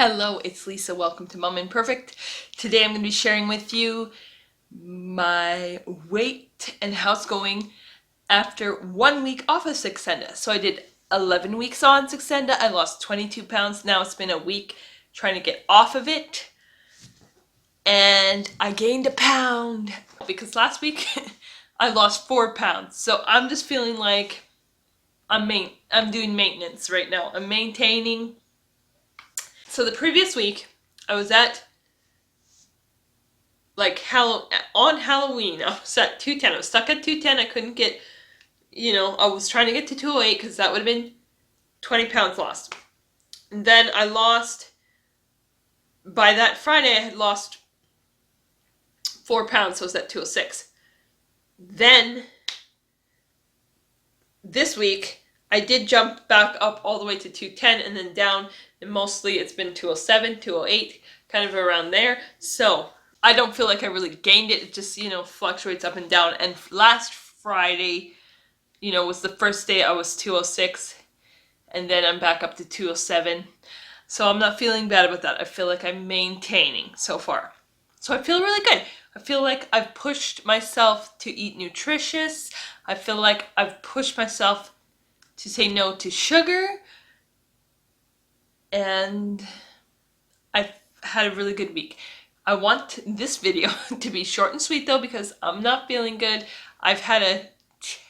Hello, it's Lisa. Welcome to Mom Imperfect. Today I'm going to be sharing with you my weight and how it's going after 1 week off of Saxenda. So I did 11 weeks on Saxenda. I lost 22 pounds. Now it's been a week trying to get off of it. And I gained a pound because last week I lost 4 pounds. So I'm just feeling like I'm doing maintenance right now. I'm maintaining. So the previous week, I was at, on Halloween, I was at 210. I was stuck at 210. I couldn't get, I was trying to get to 208 because that would have been 20 pounds lost. And then I lost, by that Friday, I had lost 4 pounds, so I was at 206. Then, this week, I did jump back up all the way to 210 and then down, and mostly it's been 207, 208, kind of around there. So I don't feel like I really gained it. It just, fluctuates up and down. And last Friday, was the first day I was 206, and then I'm back up to 207. So I'm not feeling bad about that. I feel like I'm maintaining so far. So I feel really good. I feel like I've pushed myself to eat nutritious. I feel like I've pushed myself to say no to sugar. And I've had a really good week. I want this video to be short and sweet though because I'm not feeling good. I've had a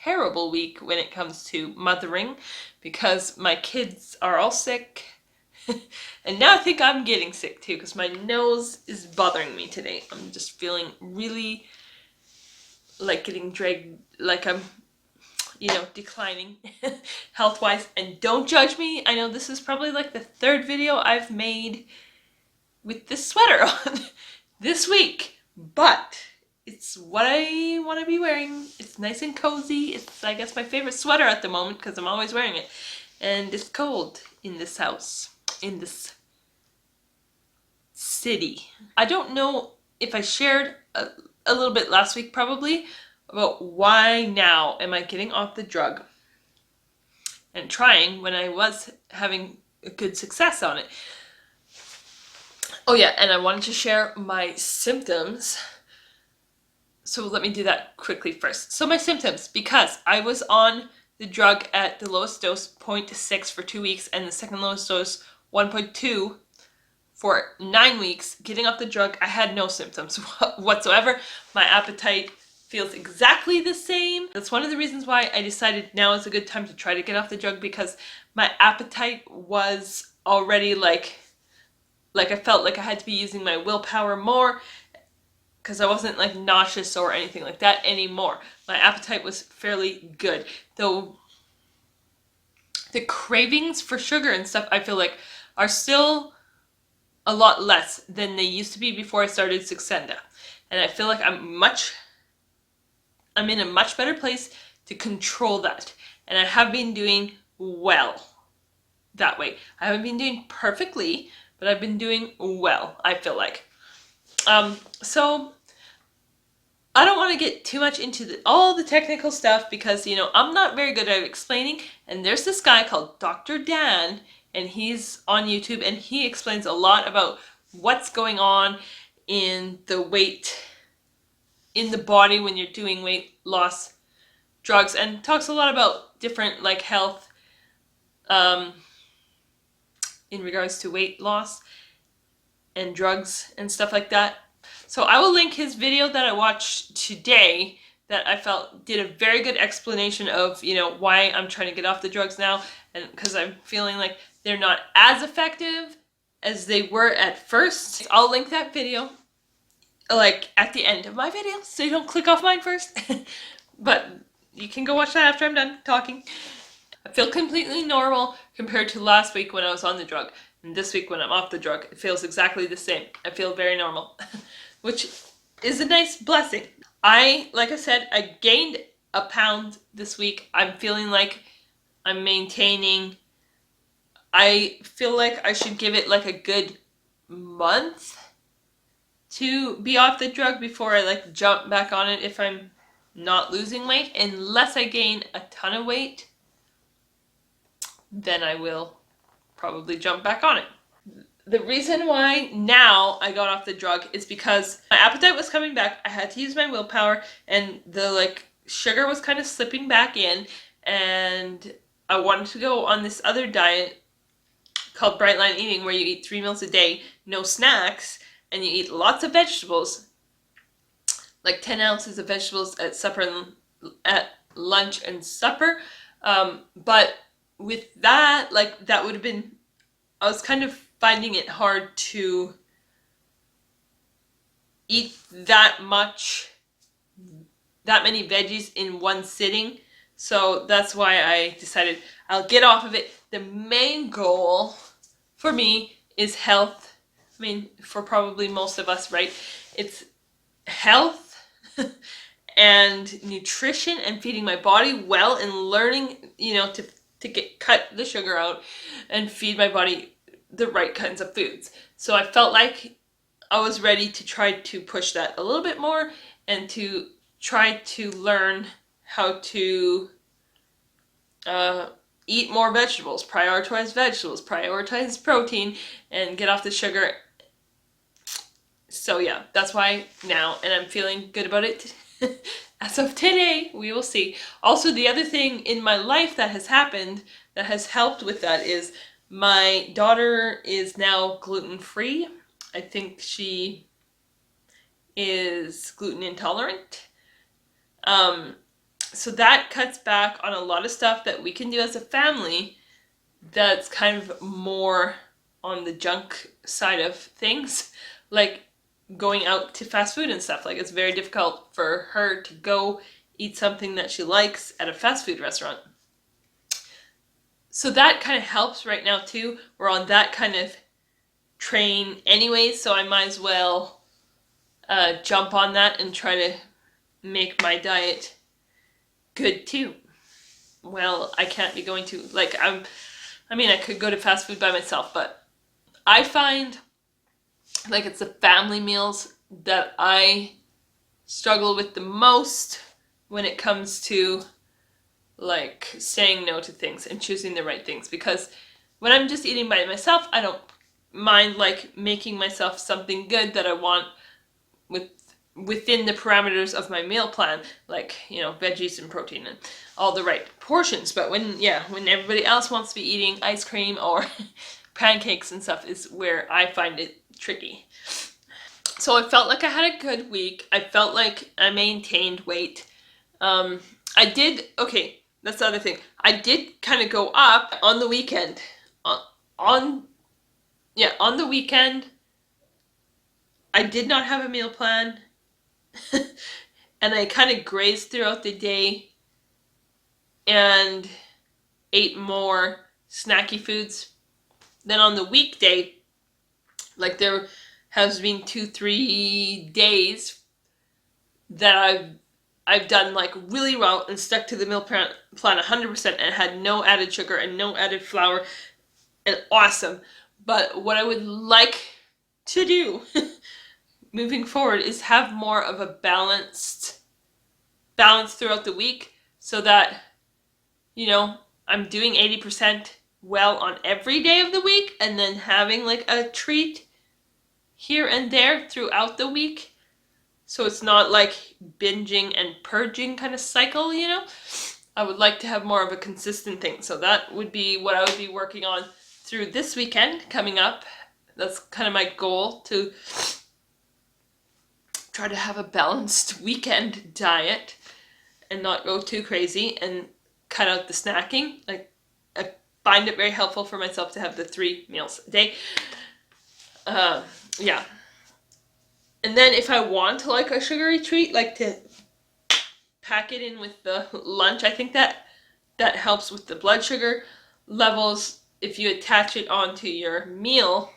terrible week when it comes to mothering because my kids are all sick. And now I think I'm getting sick too because my nose is bothering me today. I'm just feeling really like getting dragged, like I'm declining health-wise. And don't judge me. I know this is probably like the third video I've made with this sweater on this week, but it's what I want to be wearing. It's nice and cozy. It's, I guess, my favorite sweater at the moment because I'm always wearing it. And it's cold in this house, in this city. I don't know if I shared a little bit last week probably about why now am I getting off the drug and trying when I was having a good success on it. Oh yeah, and I wanted to share my symptoms. So let me do that quickly first. So my symptoms, because I was on the drug at the lowest dose, 0.6 for 2 weeks, and the second lowest dose, 1.2 for 9 weeks. Getting off the drug, I had no symptoms whatsoever. My appetite feels exactly the same. That's one of the reasons why I decided now is a good time to try to get off the drug, because my appetite was already like I felt like I had to be using my willpower more because I wasn't like nauseous or anything like that anymore. My appetite was fairly good. Though the cravings for sugar and stuff, I feel like are still a lot less than they used to be before I started Saxenda. And I feel like I'm in a much better place to control that. And I have been doing well that way. I haven't been doing perfectly, but I've been doing well, I feel like. So I don't want to get too much into all the technical stuff because, I'm not very good at explaining. And there's this guy called Dr. Dan, and he's on YouTube, and he explains a lot about what's going on in the weight, in the body when you're doing weight loss drugs, and talks a lot about different like health in regards to weight loss and drugs and stuff like that. So I will link his video that I watched today that I felt did a very good explanation of, why I'm trying to get off the drugs now, and because I'm feeling like they're not as effective as they were at first. I'll link that video like at the end of my video so you don't click off mine first. But you can go watch that after I'm done talking. I feel completely normal compared to last week when I was on the drug. And this week when I'm off the drug, it feels exactly the same. I feel very normal, which is a nice blessing. Like I said, I gained a pound this week. I'm feeling like I'm maintaining. I feel like I should give it like a good month to be off the drug before I like jump back on it if I'm not losing weight. Unless I gain a ton of weight, then I will probably jump back on it. the reason why now I got off the drug is because my appetite was coming back. I had to use my willpower, and the like sugar was kind of slipping back in, and I wanted to go on this other diet called Bright Line Eating, where you eat 3 meals a day, no snacks, and you eat lots of vegetables, like 10 ounces of vegetables at supper and at lunch and supper. But with that, like that would have been, I was kind of finding it hard to eat that many veggies in one sitting. So that's why I decided I'll get off of it. The main goal for me is health. I mean, for probably most of us, right? It's health and nutrition and feeding my body well and learning, to cut the sugar out and feed my body the right kinds of foods. So I felt like I was ready to try to push that a little bit more and to try to learn how to eat more vegetables, prioritize protein, and get off the sugar. So yeah, that's why now, and I'm feeling good about it. As of today, we will see. Also, the other thing in my life that has happened that has helped with that is my daughter is now gluten-free. I think she is gluten intolerant. So that cuts back on a lot of stuff that we can do as a family that's kind of more on the junk side of things, like going out to fast food and stuff. Like, it's very difficult for her to go eat something that she likes at a fast food restaurant. So that kind of helps right now too. We're on that kind of train anyway, so I might as well jump on that and try to make my diet good too. Well, I can't be going to, like, I could go to fast food by myself, but I find like it's the family meals that I struggle with the most when it comes to like saying no to things and choosing the right things. Because when I'm just eating by myself, I don't mind like making myself something good that I want within the parameters of my meal plan, like, veggies and protein and all the right portions. But when everybody else wants to be eating ice cream or pancakes and stuff is where I find it tricky. So I felt like I had a good week. I felt like I maintained weight. That's the other thing. I did kind of go up on the weekend. On the weekend, I did not have a meal plan. And I kind of grazed throughout the day and ate more snacky foods. Then on the weekday, like there has been 2-3 days that I've done like really well and stuck to the meal plan 100% and had no added sugar and no added flour, and awesome. But what I would like to do moving forward is have more of a balance throughout the week, so that I'm doing 80% well on every day of the week, and then having like a treat here and there throughout the week, so it's not like binging and purging kind of cycle. I would like to have more of a consistent thing, so that would be what I would be working on through this weekend coming up. That's kind of my goal, to try to have a balanced weekend diet and not go too crazy and cut out the snacking. Like, I find it very helpful for myself to have the 3 meals a day. Yeah. And then if I want like a sugary treat, like to pack it in with the lunch, I think that helps with the blood sugar levels. If you attach it onto your meal,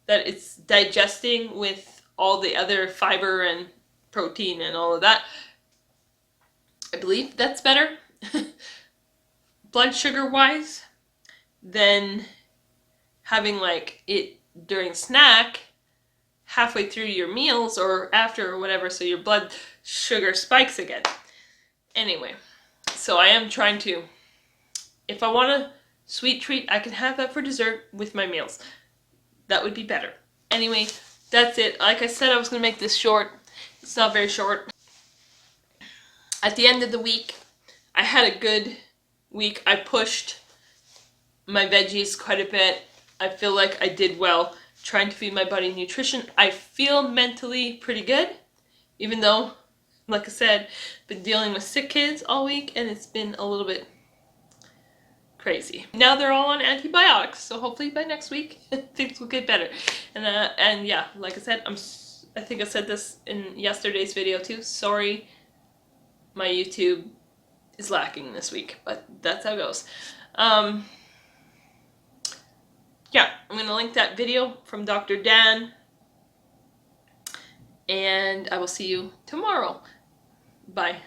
that it's digesting with all the other fiber and protein and all of that. I believe that's better blood sugar wise than having like it during snack halfway through your meals or after or whatever, so your blood sugar spikes again. Anyway, so I am trying to, if I want a sweet treat, I can have that for dessert with my meals. that would be better. Anyway, that's it. Like I said, I was going to make this short. It's not very short. At the end of the week, I had a good week. I pushed my veggies quite a bit. I feel like I did well trying to feed my body nutrition. I feel mentally pretty good, even though, like I said, been dealing with sick kids all week and it's been a little bit crazy. Now they're all on antibiotics, so hopefully by next week things will get better. And yeah, like I said, I think I said this in yesterday's video too. Sorry, my YouTube is lacking this week, but that's how it goes. Yeah, I'm going to link that video from Dr. Dan, and I will see you tomorrow. Bye.